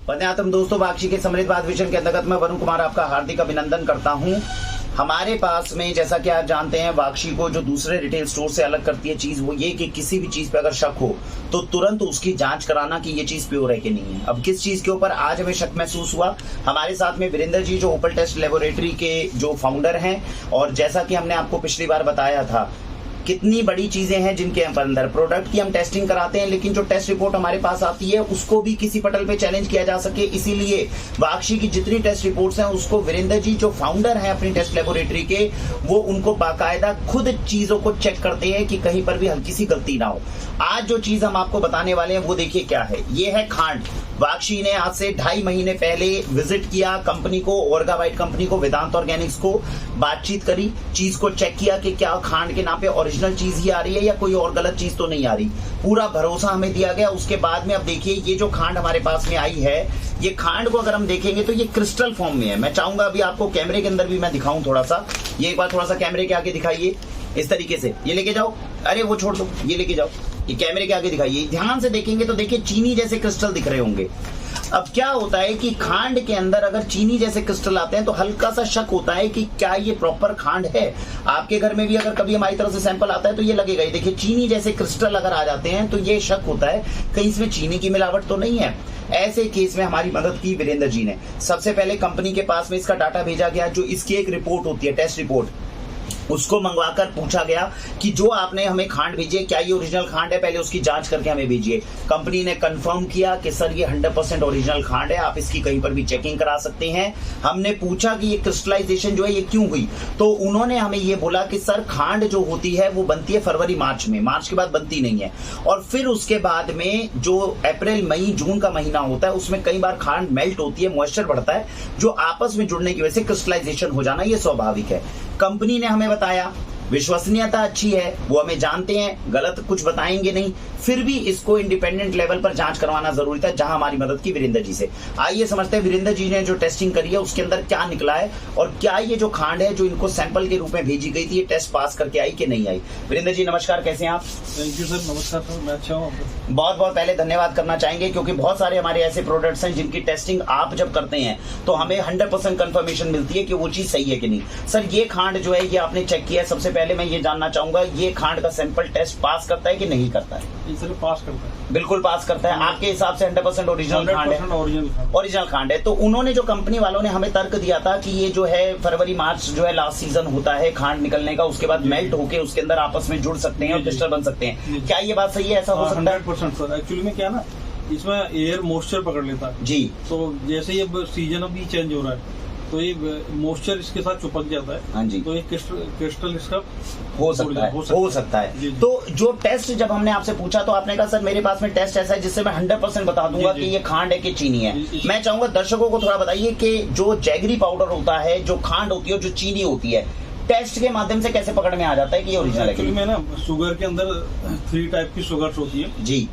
वंदे मातरम दोस्तों, वाक्षी के समृद्धवाद विजन के अंतर्गत मैं वरुण कुमार आपका हार्दिक अभिनंदन करता हूं। हमारे पास में जैसा कि आप जानते हैं, वाक्षी को जो दूसरे रिटेल स्टोर से अलग करती है चीज वो ये कि किसी भी चीज पे अगर शक हो तो तुरंत उसकी जांच कराना कि ये चीज प्योर है कि नहीं है। अब किस चीज के ऊपर आज हमें शक महसूस हुआ? हमारे साथ में वीरेंद्र जी जो ओपल टेस्ट लेबोरेटरी के जो फाउंडर हैं, और जैसा कि हमने आपको पिछली बार बताया था कितनी बड़ी चीजें हैं जिनके अंदर प्रोडक्ट की हम टेस्टिंग कराते हैं, लेकिन जो टेस्ट रिपोर्ट हमारे पास आती है उसको भी किसी पटल पे चैलेंज किया जा सके, इसीलिए वाक्षी की जितनी टेस्ट रिपोर्ट्स हैं उसको वीरेंद्र जी जो फाउंडर हैं अपनी टेस्ट लेबोरेटरी के, वो उनको बाकायदा खुद चीजों को चेक करते हैं कि कहीं पर भी हल्की सी गलती ना हो। आज जो चीज हम आपको बताने वाले हैं वो देखिए क्या है। ये है खांड। वाक्षी ने आज से 2.5 महीने पहले विजिट किया कंपनी को, ओर्गा वाइट कंपनी को, वेदांत ऑर्गेनिक्स को, बातचीत करी, चीज को चेक किया कि क्या खांड के नाम पे ओरिजिनल चीज ही आ रही है या कोई और गलत चीज तो नहीं आ रही। पूरा भरोसा हमें दिया गया। उसके बाद में अब देखिए ये जो खांड हमारे पास में आई है, ये खांड को अगर हम देखेंगे तो ये क्रिस्टल फॉर्म में है। मैं चाहूंगा अभी आपको कैमरे के अंदर भी मैं दिखाऊं थोड़ा सा। ये एक बार थोड़ा सा कैमरे के आगे दिखाइए इस तरीके से। ये लेके जाओ, अरे वो छोड़ दो, ये लेके जाओ, ये कैमरे के आगे दिखाइए। ध्यान से देखेंगे तो देखिए चीनी जैसे क्रिस्टल दिख रहे होंगे। अब क्या होता है कि खांड के अंदर अगर चीनी जैसे क्रिस्टल आते हैं तो हल्का सा शक होता है कि क्या ये प्रॉपर खांड है। आपके घर में भी अगर कभी हमारी तरफ से सैंपल आता है तो ये लगेगा, ये देखिए चीनी जैसे क्रिस्टल अगर आ जाते हैं तो ये शक होता है कहीं इसमें चीनी की मिलावट तो नहीं है। ऐसे केस में हमारी मदद की वीरेंद्र जी ने। सबसे पहले कंपनी के पास में इसका डाटा भेजा गया, जो इसकी एक रिपोर्ट होती है, टेस्ट रिपोर्ट, उसको मंगवाकर पूछा गया कि जो आपने हमें खांड भेजी है क्या ये ओरिजिनल खांड है, पहले उसकी जांच करके हमें भेजिए। कंपनी ने कंफर्म किया कि सर ये 100% ओरिजिनल खांड है, आप इसकी कहीं पर भी चेकिंग करा सकते हैं। हमने पूछा कि ये क्रिस्टलाइजेशन जो है ये क्यों हुई, तो उन्होंने हमें ये बोला कि सर खांड जो होती है वो बनती है फरवरी मार्च में, मार्च के बाद बनती नहीं है। और फिर उसके बाद में जो अप्रैल मई जून का महीना होता है उसमें कई बार खांड मेल्ट होती है, मॉइस्चर बढ़ता है, जो आपस में जुड़ने की वजह से क्रिस्टलाइजेशन हो जाना ये स्वाभाविक है। कंपनी ने हमें बताया, विश्वसनीयता अच्छी है, वो हमें जानते हैं, गलत कुछ बताएंगे नहीं, फिर भी इसको इंडिपेंडेंट लेवल पर जांच करवाना जरूरी था, जहां हमारी मदद की वीरेंद्र जी से। आइए समझते हैं वीरेंद्र जी ने जो टेस्टिंग करी है उसके अंदर क्या निकला है, और क्या ये जो खांड है जो इनको सैंपल के रूप में भेजी गई थी ये टेस्ट पास करके आई कि नहीं आई। वीरेंद्र जी नमस्कार, कैसे हैं आप? Thank you sir. नमस्कार सर, मैं अच्छा हूँ। बहुत बहुत पहले धन्यवाद करना चाहेंगे क्योंकि बहुत सारे हमारे ऐसे प्रोडक्ट्स हैं जिनकी टेस्टिंग आप जब करते हैं तो हमें 100% कंफर्मेशन मिलती है कि वो चीज सही है कि नहीं। सर ये खांड जो है ये आपने चेक किया है, सबसे पहले मैं ये जानना चाहूंगा ये खांड का सैंपल टेस्ट पास करता है कि नहीं करता है? सर पास करता है, बिल्कुल पास करता है। आपके हिसाब से 100% ओरिजिनल खांड है? ओरिजिनल खांड है। तो उन्होंने जो कंपनी वालों ने हमें तर्क दिया था कि ये जो है फरवरी मार्च जो है लास्ट सीजन होता है खांड निकलने का, उसके बाद मेल्ट होके उसके अंदर आपस में जुड़ सकते हैं और क्रिस्टल बन सकते हैं, क्या ये बात सही है? ऐसा हो सकता है? 100% सर। एक्चुअली में क्या ना, इसमें एयर मॉइस्चर पकड़ लेता है जी। तो जैसे ये सीजन अभी चेंज हो रहा है तो ये मॉइस्चर इसके साथ चिपक जाता है। हाँ जी। तो ये क्रिस्टल इसका हो सकता है। तो जो टेस्ट जब हमने आपसे पूछा तो आपने कहा सर मेरे पास में टेस्ट ऐसा है जिससे मैं 100% बता दूंगा कि ये खांड है कि चीनी है। मैं चाहूंगा दर्शकों को थोड़ा बताइए कि जो जैगरी पाउडर होता है, जो खांड होती है, जो चीनी होती है, टेस्ट के माध्यम से कैसे पकड़ में आ जाता है कि ये ओरिजिनल है? एक्चुअली में ना शुगर के अंदर 3 टाइप की शुगर्स होती है जी,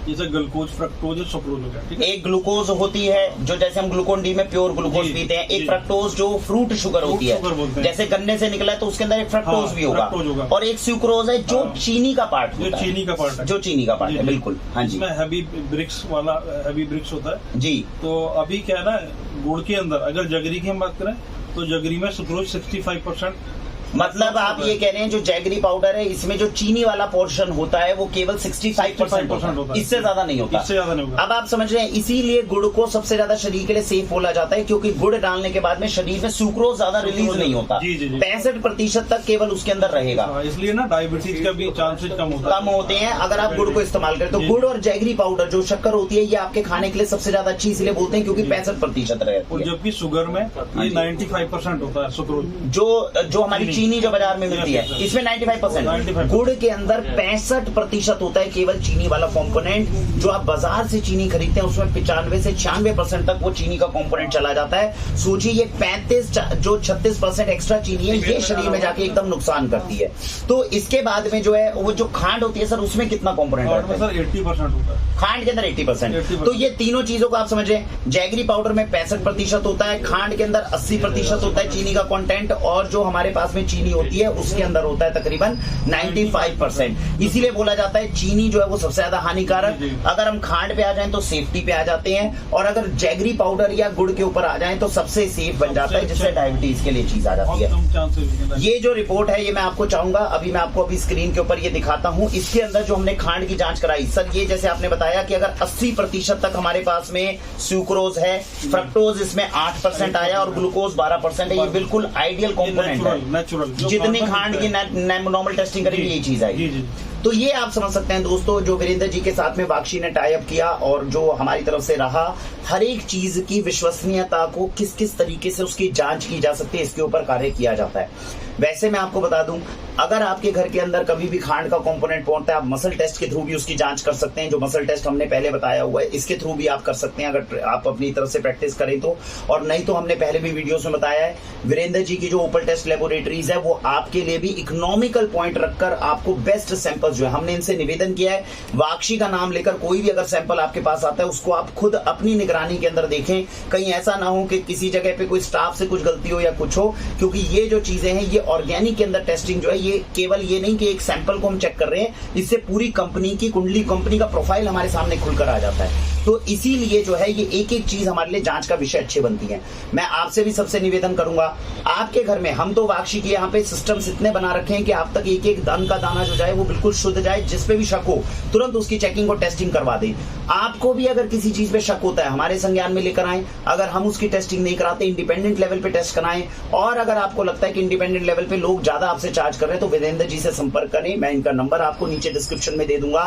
जैसे ग्लूकोज, फ्रक्टोज और सुक्रोज हो गया। एक ग्लूकोज होती है जो जैसे हम ग्लूकोन डी में प्योर ग्लूकोज पीते हैं, एक फ्रक्टोज जो फ्रूट शुगर होती है, जैसे गन्ने से निकला है तो उसके अंदर एक फ्रक्टोज भी होगा, और एक सुक्रोज है जो चीनी का पार्ट होता है, चीनी का पार्ट है, जो चीनी का पार्ट है। बिल्कुल, हाँ जी। इसमें हैवी ब्रिक्स वाला हैवी ब्रिक्स होता है जी। तो अभी क्या है ना, गुड़ के अंदर अगर जगरी की हम बात करें तो जगरी में सुक्रोज 65%। मतलब आप ये कह रहे हैं जो जैगरी पाउडर है इसमें जो चीनी वाला पोर्शन होता है वो केवल 65% होता है, इससे ज्यादा नहीं होता। इससे ज्यादा नहीं होगा। अब आप समझ रहे हैं, इसीलिए गुड़ को सबसे ज्यादा शरीर के लिए सेफ बोला जाता है, क्योंकि गुड़ डालने के बाद में शरीर में सुक्रोज ज्यादा रिलीज नहीं होता। 65% तक केवल उसके अंदर रहेगा, इसलिए ना डायबिटीज का भी चांसेस कम होते हैं अगर आप गुड़ को इस्तेमाल करें तो। गुड़ और जैगरी पाउडर जो शक्कर होती है ये आपके खाने के लिए सबसे ज्यादा अच्छी इसलिए बोलते हैं क्योंकि 65% रहती है, जबकि शुगर में ये 95% होता है सुक्रोज, जो हमारी चीनी जो बाजार में मिलती है इसमें 95%। गुड़ के अंदर 65% होता है केवल चीनी वाला कंपोनेंट। जो आप बाजार से चीनी खरीदते हैं उसमें 95 से 96% तक वो चीनी का कंपोनेंट चला जाता है। सोचिए ये 35 जो 36% एक्स्ट्रा चीनी है ये शरीर में जाके एकदम नुकसान करती है। तो इसके बाद में जो है वो जो खांड होती है सर उसमें कितना कंपोनेंट होता है? सर 80% होता है खांड के अंदर, 80%। तो ये तीनों चीजों को आप समझ रहे हैं, जैगरी पाउडर में 65% होता है, खांड के अंदर 80% होता है चीनी का कंटेंट, और जो हमारे पास में में चीनी होती है उसके अंदर होता है तकरीबन 95%। इसीलिए बोला जाता है चीनी जो है वो सबसे ज्यादा हानिकारक। अगर हम खांड पे आ जाएं तो सेफ्टी पे आ जाते हैं, और अगर जैगरी पाउडर या गुड़ के ऊपर आ जाएं तो सबसे सेफ बन जाता है, जिससे डायबिटीज के लिए चीज आ जाती है। ये जो रिपोर्ट है ये मैं आपको चाहूंगा अभी मैं आपको अभी स्क्रीन के ऊपर ये दिखाता हूं। इसके अंदर जो हमने खांड की जांच कराई सर, ये जैसे आपने बताया कि अगर 80% तक हमारे पास में सुक्रोज है, फ्रक्टोज इसमें 8% आया और ग्लूकोज 12% है। ये बिल्कुल आइडियल कॉम्पोनेंट है, नेचुरल। जितनी खांड की नॉर्मल टेस्टिंग करेंगे यही चीज आएगी। तो ये आप समझ सकते हैं दोस्तों, जो वीरेंद्र जी के साथ में वाक्षी ने टाई अप किया और जो हमारी तरफ से रहा, हर एक चीज की विश्वसनीयता को किस किस तरीके से उसकी जांच की जा सकती है इसके ऊपर कार्य किया जाता है। वैसे मैं आपको बता दूं, अगर आपके घर के अंदर कभी भी खांड का कंपोनेंट पहुंचता है, आप मसल टेस्ट के थ्रू भी उसकी जांच कर सकते हैं। जो मसल टेस्ट हमने पहले बताया हुआ है इसके थ्रू भी आप कर सकते हैं अगर आप अपनी तरफ से प्रैक्टिस करें तो। और नहीं तो हमने पहले भी वीडियोस में बताया है, वीरेंद्र जी की जो ओपल टेस्ट लेबोरेटरीज है वो आपके लिए भी इकोनॉमिकल पॉइंट रखकर आपको बेस्ट सैंपल जो है, हमने इनसे निवेदन किया है वाक्षी का नाम लेकर कोई भी अगर सैंपल आपके पास आता है उसको आप खुद अपनी निगरानी के अंदर देखें। कहीं ऐसा ना हो कि किसी जगह पे कोई स्टाफ से कुछ गलती हो या कुछ हो, क्योंकि ये जो चीजें हैं ये ऑर्गेनिक के अंदर टेस्टिंग जो है ये केवल ये नहीं कि एक सैंपल को हम चेक कर रहे हैं, इससे पूरी कंपनी की कुंडली, कंपनी का प्रोफाइल हमारे सामने खुलकर आ जाता है। तो इसीलिए जो है ये एक एक चीज हमारे लिए जांच का विषय अच्छी बनती है। मैं आपसे भी सबसे निवेदन करूंगा, आपके घर में हम तो वाक्षी के यहाँ पे सिस्टम्स इतने बना रखे हैं कि आप तक एक एक दान का दाना जो जाए वो बिल्कुल शुद्ध जाए, जिसपे भी शक हो तुरंत उसकी चेकिंग और टेस्टिंग करवा दें। आपको भी अगर किसी चीज पे शक होता है हमारे संज्ञान में लेकर आए, अगर हम उसकी टेस्टिंग नहीं कराते इंडिपेंडेंट लेवल पे टेस्ट कराएं, और अगर आपको लगता है कि इंडिपेंडेंट लेवल पे लोग ज्यादा आपसे चार्ज कर रहे हैं तो वीरेंद्र जी से संपर्क करें। मैं इनका नंबर आपको नीचे डिस्क्रिप्शन में दे दूंगा।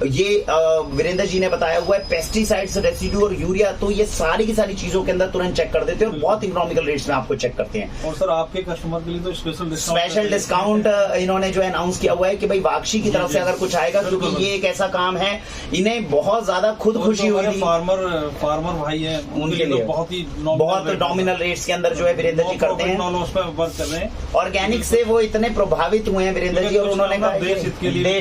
ये वीरेंद्र जी ने बताया हुआ है पेस्टिसाइड्स, रेसिड्यू और यूरिया, तो ये सारी की सारी चीजों के अंदर तुरंत चेक कर देते हैं और बहुत इकोनॉमिकल रेट्स में आपको चेक करते हैं। और सर आपके कस्टमर के लिए तो स्पेशल डिस्काउंट इन्होंने जो अनाउंस किया हुआ है कि भाई वाक्षी की तरफ से अगर कुछ आएगा, क्योंकि ये एक ऐसा काम है इन्हें बहुत ज्यादा खुद खुशी हुई थी। फार्मर भाई है उनके लिए बहुत नॉमिनल रेट्स के अंदर जो है वीरेंद्र जी करते हैं, वर्क कर रहे हैं। ऑर्गेनिक से वो इतने प्रभावित हुए हैं वीरेंद्र जी, और उन्होंने कहा देश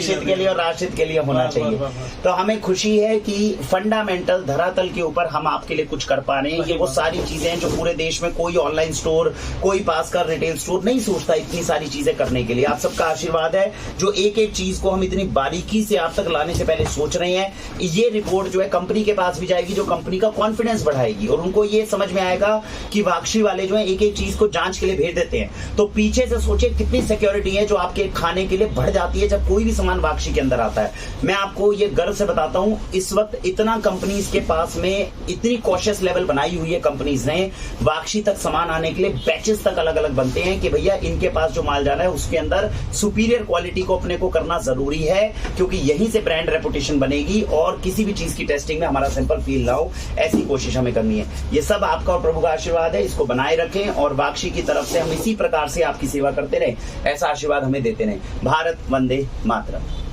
हित के लिए और राष्ट्र हित के लिए होना चाहिए। तो हमें खुशी है कि फंडामेंटल धरातल के ऊपर हम आपके लिए कुछ कर पा रहे हैं। ये वो सारी चीजें हैं जो पूरे देश में कोई ऑनलाइन स्टोर, कोई पास का रिटेल स्टोर नहीं सोचता इतनी सारी चीजें करने के लिए। आप सबका आशीर्वाद है जो एक एक चीज को हम इतनी बारीकी से आप तक लाने से पहले सोच रहे हैं। ये रिपोर्ट जो है कंपनी के पास भी जाएगी, जो कंपनी का कॉन्फिडेंस बढ़ाएगी और उनको ये समझ में आएगा कि वाक्षी वाले जो है एक एक चीज को जांच के लिए भेज देते हैं। तो पीछे से सोचिए कितनी सिक्योरिटी है जो आपके खाने के लिए बढ़ जाती है जब कोई भी सामान वाक्षी के अंदर आता है। मैं आपको ये गर्व से बताता हूं, इस वक्त इतना कंपनीज के पास में इतनी कॉशियस लेवल बनाई हुई है कंपनीज ने, वाक्षी तक सामान आने के लिए बैचेस तक अलग अलग बनते हैं कि भैया इनके पास जो माल जाना है उसके अंदर सुपीरियर क्वालिटी को अपने को करना जरूरी है, क्योंकि यहीं से ब्रांड रेपुटेशन बनेगी और किसी भी चीज की टेस्टिंग में हमारा सैंपल फेल ना हो, ऐसी कोशिश हमें करनी है। ये सब आपका और प्रभु का आशीर्वाद है, इसको बनाए रखें और वाक्षी की तरफ से हम इसी प्रकार से आपकी सेवा करते रहे, ऐसा आशीर्वाद हमें देते रहे। भारत वंदे मातरम।